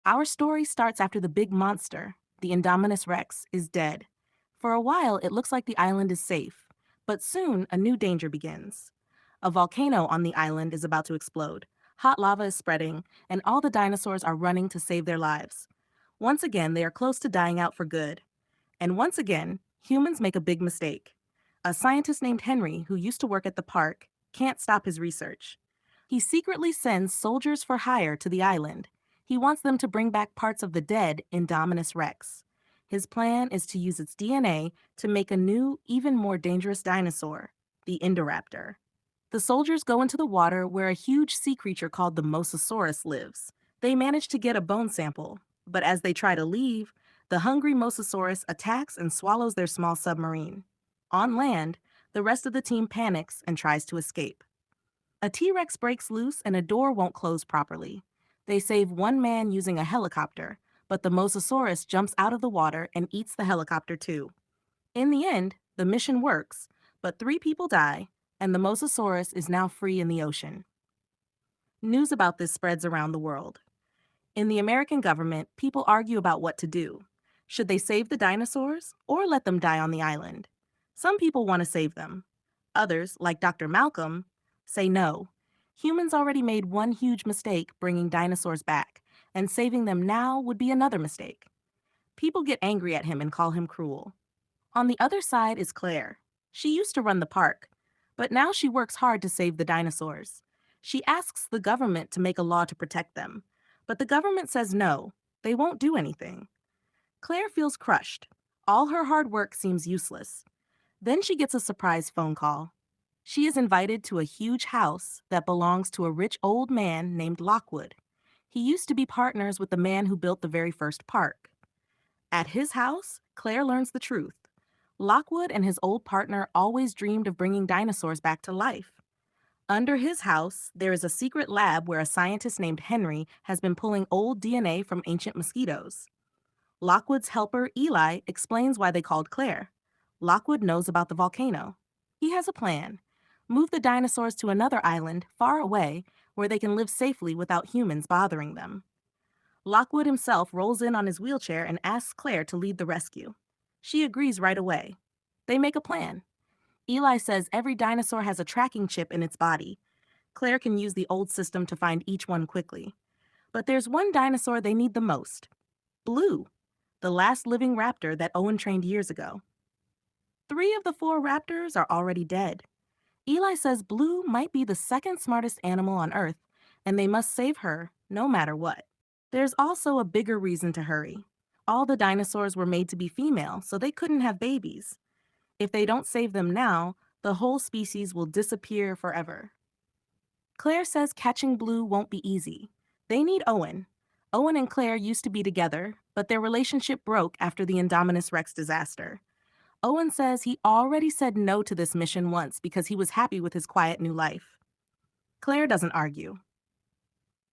Our story starts after the big monster, the Indominus Rex, is dead. For a while, it looks like the island is safe, but soon a new danger begins. A volcano on the island is about to explode. Hot lava is spreading, and all the dinosaurs are running to save their lives. Once again, they are close to dying out for good. And once again, humans make a big mistake. A scientist named Henry, who used to work at the park, can't stop his research. He secretly sends soldiers for hire to the island. He wants them to bring back parts of the dead Indominus Rex. His plan is to use its DNA to make a new, even more dangerous dinosaur, the Indoraptor. The soldiers go into the water where a huge sea creature called the Mosasaurus lives. They manage to get a bone sample, but as they try to leave, the hungry Mosasaurus attacks and swallows their small submarine. On land, the rest of the team panics and tries to escape. A T-Rex breaks loose and a door won't close properly. They save one man using a helicopter, but the Mosasaurus jumps out of the water and eats the helicopter too. In the end, the mission works, but 3 people die, and the Mosasaurus is now free in the ocean. News about this spreads around the world. In the American government, people argue about what to do. Should they save the dinosaurs or let them die on the island? Some people want to save them. Others, like Dr. Malcolm, say no. Humans already made one huge mistake bringing dinosaurs back, and saving them now would be another mistake. People get angry at him and call him cruel. On the other side is Claire. She used to run the park, but now she works hard to save the dinosaurs. She asks the government to make a law to protect them, but the government says no, they won't do anything. Claire feels crushed. All her hard work seems useless. Then she gets a surprise phone call. She is invited to a huge house that belongs to a rich old man named Lockwood. He used to be partners with the man who built the very first park. At his house, Claire learns the truth. Lockwood and his old partner always dreamed of bringing dinosaurs back to life. Under his house, there is a secret lab where a scientist named Henry has been pulling old DNA from ancient mosquitoes. Lockwood's helper, Eli, explains why they called Claire. Lockwood knows about the volcano. He has a plan. Move the dinosaurs to another island far away where they can live safely without humans bothering them. Lockwood himself rolls in on his wheelchair and asks Claire to lead the rescue. She agrees right away. They make a plan. Eli says every dinosaur has a tracking chip in its body. Claire can use the old system to find each one quickly. But there's one dinosaur they need the most. Blue, the last living raptor that Owen trained years ago. 3 of the 4 raptors are already dead. Eli says Blue might be the second smartest animal on Earth, and they must save her no matter what. There's also a bigger reason to hurry. All the dinosaurs were made to be female, so they couldn't have babies. If they don't save them now, the whole species will disappear forever. Claire says catching Blue won't be easy. They need Owen. Owen and Claire used to be together, but their relationship broke after the Indominus Rex disaster. Owen says he already said no to this mission once because he was happy with his quiet new life. Claire doesn't argue.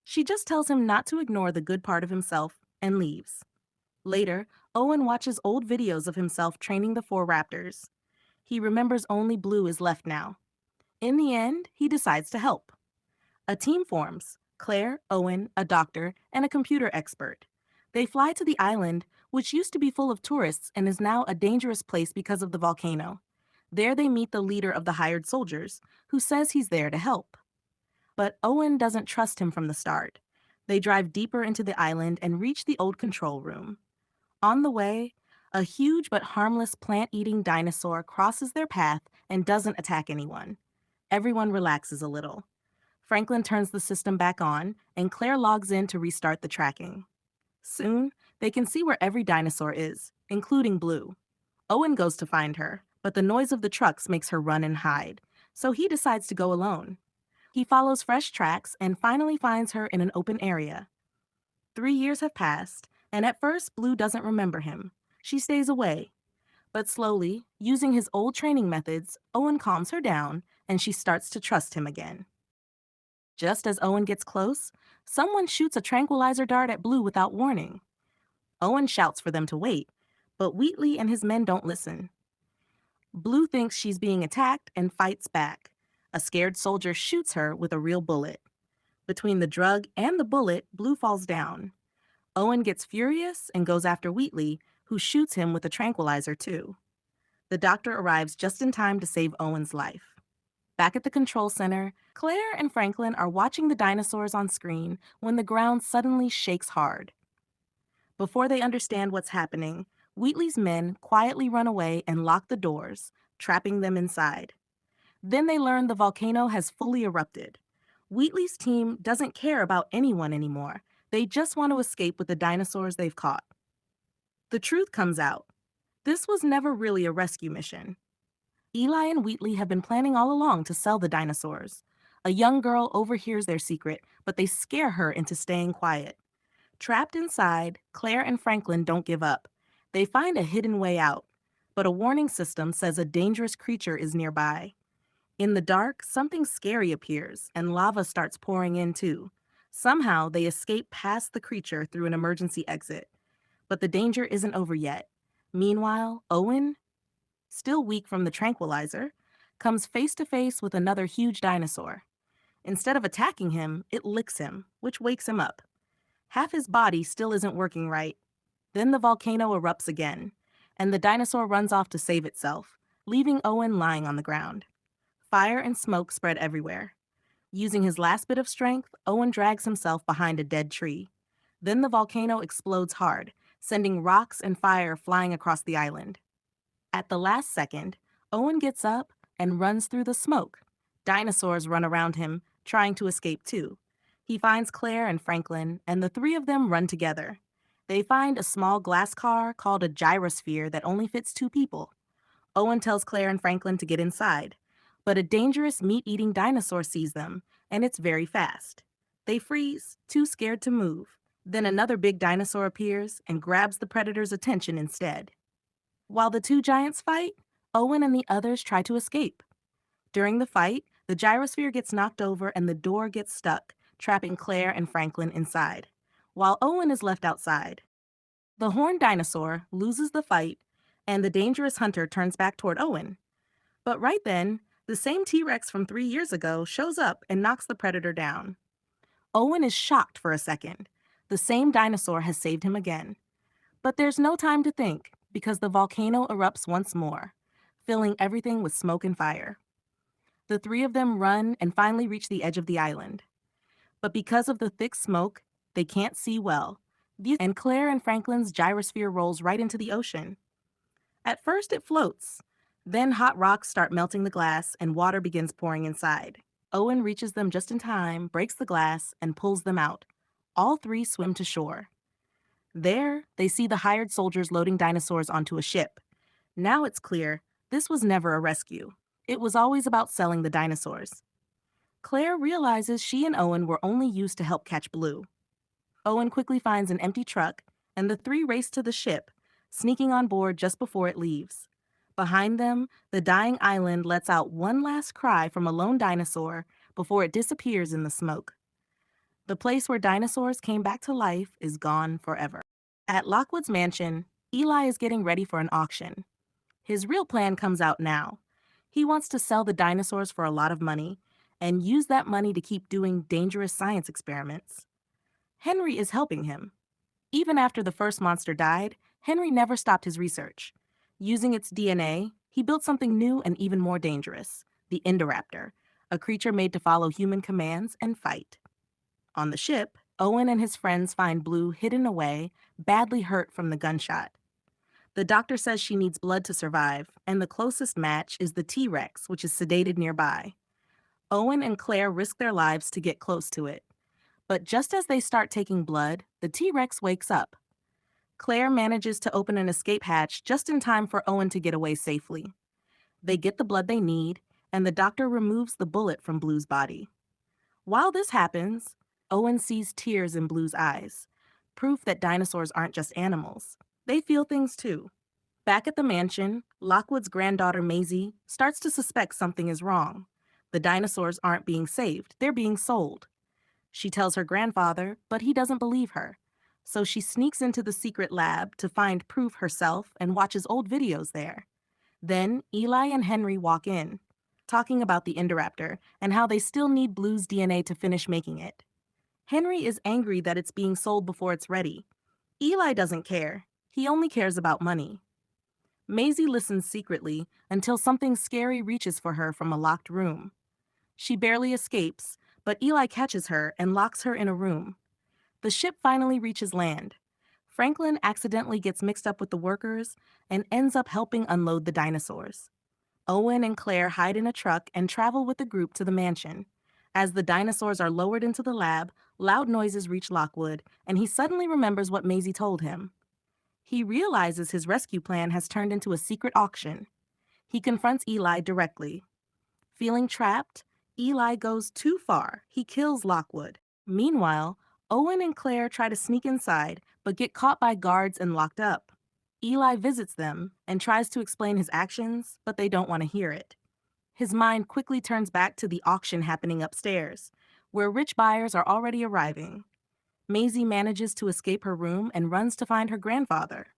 She just tells him not to ignore the good part of himself and leaves. Later, Owen watches old videos of himself training the 4 raptors. He remembers only Blue is left now. In the end, he decides to help. A team forms: Claire, Owen, a doctor, and a computer expert. They fly to the island, which used to be full of tourists and is now a dangerous place because of the volcano. There they meet the leader of the hired soldiers, who says he's there to help. But Owen doesn't trust him from the start. They drive deeper into the island and reach the old control room. On the way, a huge but harmless plant-eating dinosaur crosses their path and doesn't attack anyone. Everyone relaxes a little. Franklin turns the system back on, and Claire logs in to restart the tracking. Soon, they can see where every dinosaur is, including Blue. Owen goes to find her, but the noise of the trucks makes her run and hide, so he decides to go alone. He follows fresh tracks and finally finds her in an open area. 3 years have passed, and at first Blue doesn't remember him. She stays away. But slowly, using his old training methods, Owen calms her down, and she starts to trust him again. Just as Owen gets close, someone shoots a tranquilizer dart at Blue without warning. Owen shouts for them to wait, but Wheatley and his men don't listen. Blue thinks she's being attacked and fights back. A scared soldier shoots her with a real bullet. Between the drug and the bullet, Blue falls down. Owen gets furious and goes after Wheatley, who shoots him with a tranquilizer too. The doctor arrives just in time to save Owen's life. Back at the control center, Claire and Franklin are watching the dinosaurs on screen when the ground suddenly shakes hard. Before they understand what's happening, Wheatley's men quietly run away and lock the doors, trapping them inside. Then they learn the volcano has fully erupted. Wheatley's team doesn't care about anyone anymore. They just want to escape with the dinosaurs they've caught. The truth comes out. This was never really a rescue mission. Eli and Wheatley have been planning all along to sell the dinosaurs. A young girl overhears their secret, but they scare her into staying quiet. Trapped inside, Claire and Franklin don't give up. They find a hidden way out, but a warning system says a dangerous creature is nearby. In the dark, something scary appears, and lava starts pouring in too. Somehow, they escape past the creature through an emergency exit. But the danger isn't over yet. Meanwhile, Owen, still weak from the tranquilizer, comes face to face with another huge dinosaur. Instead of attacking him, it licks him, which wakes him up. Half his body still isn't working right. Then the volcano erupts again, and the dinosaur runs off to save itself, leaving Owen lying on the ground. Fire and smoke spread everywhere. Using his last bit of strength, Owen drags himself behind a dead tree. Then the volcano explodes hard, sending rocks and fire flying across the island. At the last second, Owen gets up and runs through the smoke. Dinosaurs run around him, trying to escape too. He finds Claire and Franklin, and the three of them run together. They find a small glass car called a gyrosphere that only fits 2 people. Owen tells Claire and Franklin to get inside, but a dangerous meat-eating dinosaur sees them, and it's very fast. They freeze, too scared to move. Then another big dinosaur appears and grabs the predator's attention instead. While the 2 giants fight, Owen and the others try to escape. During the fight, the gyrosphere gets knocked over and the door gets stuck, trapping Claire and Franklin inside, while Owen is left outside. The horned dinosaur loses the fight, and the dangerous hunter turns back toward Owen. But right then, the same T-Rex from 3 years ago shows up and knocks the predator down. Owen is shocked for a second. The same dinosaur has saved him again. But there's no time to think, because the volcano erupts once more, filling everything with smoke and fire. The 3 of them run and finally reach the edge of the island. But because of the thick smoke, they can't see well, and Claire and Franklin's gyrosphere rolls right into the ocean. At first it floats. Then hot rocks start melting the glass and water begins pouring inside. Owen reaches them just in time, breaks the glass, and pulls them out. All 3 swim to shore. There, they see the hired soldiers loading dinosaurs onto a ship. Now it's clear, this was never a rescue. It was always about selling the dinosaurs. Claire realizes she and Owen were only used to help catch Blue. Owen quickly finds an empty truck, and the 3 race to the ship, sneaking on board just before it leaves. Behind them, the dying island lets out one last cry from a lone dinosaur before it disappears in the smoke. The place where dinosaurs came back to life is gone forever. At Lockwood's mansion, Eli is getting ready for an auction. His real plan comes out now. He wants to sell the dinosaurs for a lot of money and use that money to keep doing dangerous science experiments. Henry is helping him. Even after the first monster died, Henry never stopped his research. Using its DNA, he built something new and even more dangerous, the Indoraptor, a creature made to follow human commands and fight. On the ship, Owen and his friends find Blue hidden away, badly hurt from the gunshot. The doctor says she needs blood to survive, and the closest match is the T-Rex, which is sedated nearby. Owen and Claire risk their lives to get close to it. But just as they start taking blood, the T-Rex wakes up. Claire manages to open an escape hatch just in time for Owen to get away safely. They get the blood they need, and the doctor removes the bullet from Blue's body. While this happens, Owen sees tears in Blue's eyes, proof that dinosaurs aren't just animals. They feel things too. Back at the mansion, Lockwood's granddaughter Maisie starts to suspect something is wrong. The dinosaurs aren't being saved, they're being sold. She tells her grandfather, but he doesn't believe her. So she sneaks into the secret lab to find proof herself and watches old videos there. Then Eli and Henry walk in, talking about the Indoraptor and how they still need Blue's DNA to finish making it. Henry is angry that it's being sold before it's ready. Eli doesn't care. He only cares about money. Maisie listens secretly until something scary reaches for her from a locked room. She barely escapes, but Eli catches her and locks her in a room. The ship finally reaches land. Franklin accidentally gets mixed up with the workers and ends up helping unload the dinosaurs. Owen and Claire hide in a truck and travel with the group to the mansion. As the dinosaurs are lowered into the lab, loud noises reach Lockwood, and he suddenly remembers what Maisie told him. He realizes his rescue plan has turned into a secret auction. He confronts Eli directly. Feeling trapped, Eli goes too far. He kills Lockwood. Meanwhile, Owen and Claire try to sneak inside, but get caught by guards and locked up. Eli visits them and tries to explain his actions, but they don't want to hear it. His mind quickly turns back to the auction happening upstairs, where rich buyers are already arriving. Maisie manages to escape her room and runs to find her grandfather.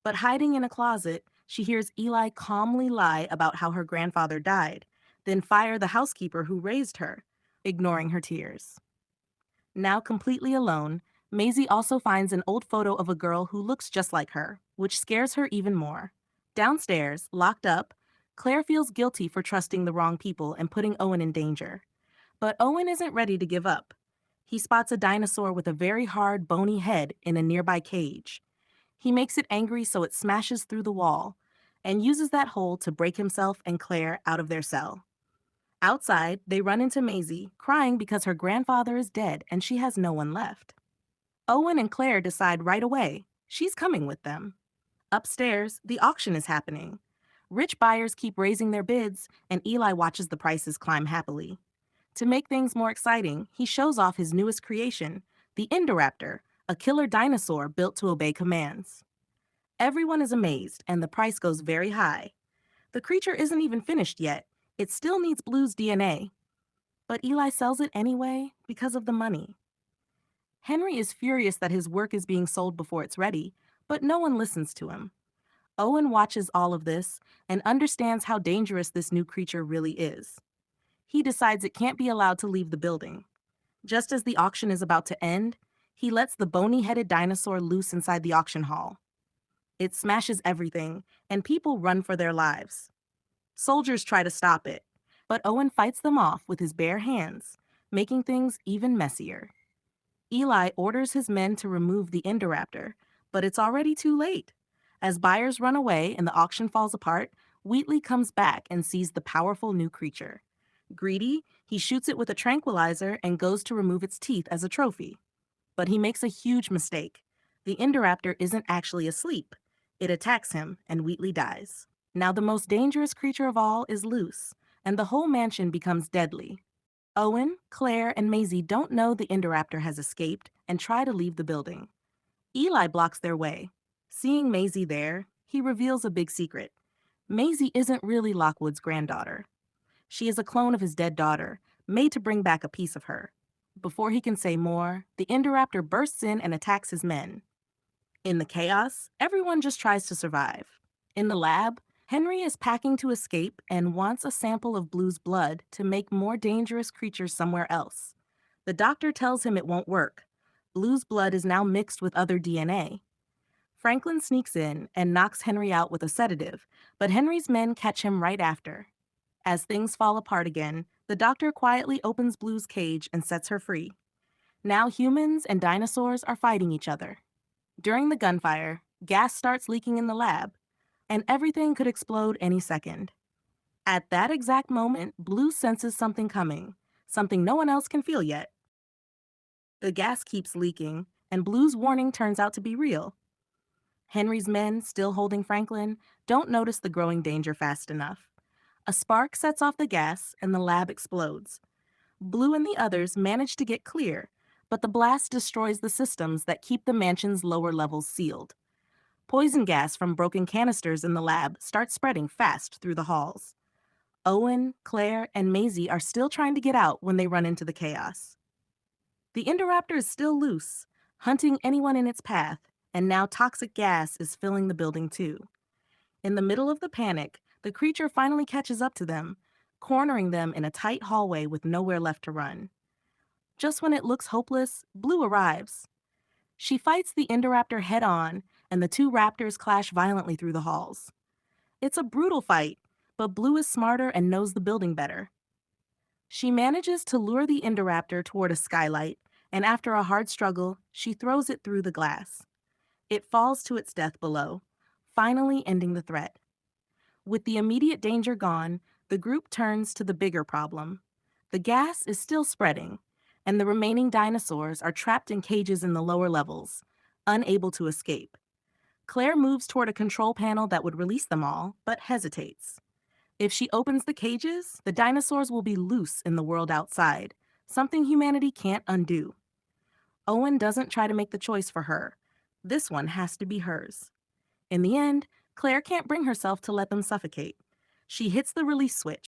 But hiding in a closet, she hears Eli calmly lie about how her grandfather died, then fire the housekeeper who raised her, ignoring her tears. Now completely alone, Maisie also finds an old photo of a girl who looks just like her, which scares her even more. Downstairs, locked up, Claire feels guilty for trusting the wrong people and putting Owen in danger. But Owen isn't ready to give up. He spots a dinosaur with a very hard, bony head in a nearby cage. He makes it angry so it smashes through the wall, and uses that hole to break himself and Claire out of their cell. Outside, they run into Maisie, crying because her grandfather is dead and she has no one left. Owen and Claire decide right away she's coming with them. Upstairs, the auction is happening. Rich buyers keep raising their bids, and Eli watches the prices climb happily. To make things more exciting, he shows off his newest creation, the Indoraptor, a killer dinosaur built to obey commands. Everyone is amazed, and the price goes very high. The creature isn't even finished yet. It still needs Blue's DNA. But Eli sells it anyway because of the money. Henry is furious that his work is being sold before it's ready, but no one listens to him. Owen watches all of this and understands how dangerous this new creature really is. He decides it can't be allowed to leave the building. Just as the auction is about to end, he lets the bony-headed dinosaur loose inside the auction hall. It smashes everything, and people run for their lives. Soldiers try to stop it, but Owen fights them off with his bare hands, making things even messier. Eli orders his men to remove the Indoraptor, but it's already too late. As buyers run away and the auction falls apart, Wheatley comes back and sees the powerful new creature. Greedy, he shoots it with a tranquilizer and goes to remove its teeth as a trophy. But he makes a huge mistake. The Indoraptor isn't actually asleep. It attacks him, and Wheatley dies. Now the most dangerous creature of all is loose, and the whole mansion becomes deadly. Owen, Claire, and Maisie don't know the Indoraptor has escaped and try to leave the building. Eli blocks their way. Seeing Maisie there, he reveals a big secret. Maisie isn't really Lockwood's granddaughter. She is a clone of his dead daughter, made to bring back a piece of her. Before he can say more, the Indoraptor bursts in and attacks his men. In the chaos, everyone just tries to survive. In the lab, Henry is packing to escape and wants a sample of Blue's blood to make more dangerous creatures somewhere else. The doctor tells him it won't work. Blue's blood is now mixed with other DNA. Franklin sneaks in and knocks Henry out with a sedative, but Henry's men catch him right after. As things fall apart again, the doctor quietly opens Blue's cage and sets her free. Now humans and dinosaurs are fighting each other. During the gunfire, gas starts leaking in the lab, and everything could explode any second. At that exact moment, Blue senses something coming, something no one else can feel yet. The gas keeps leaking, and Blue's warning turns out to be real. Henry's men, still holding Franklin, don't notice the growing danger fast enough. A spark sets off the gas, and the lab explodes. Blue and the others manage to get clear, but the blast destroys the systems that keep the mansion's lower levels sealed. Poison gas from broken canisters in the lab starts spreading fast through the halls. Owen, Claire, and Maisie are still trying to get out when they run into the chaos. The Indoraptor is still loose, hunting anyone in its path, and now toxic gas is filling the building too. In the middle of the panic, the creature finally catches up to them, cornering them in a tight hallway with nowhere left to run. Just when it looks hopeless, Blue arrives. She fights the Indoraptor head on, and the two raptors clash violently through the halls. It's a brutal fight, but Blue is smarter and knows the building better. She manages to lure the Indoraptor toward a skylight, and after a hard struggle, she throws it through the glass. It falls to its death below, finally ending the threat. With the immediate danger gone, the group turns to the bigger problem. The gas is still spreading, and the remaining dinosaurs are trapped in cages in the lower levels, unable to escape. Claire moves toward a control panel that would release them all, but hesitates. If she opens the cages, the dinosaurs will be loose in the world outside, something humanity can't undo. Owen doesn't try to make the choice for her. This one has to be hers. In the end, Claire can't bring herself to let them suffocate. She hits the release switch,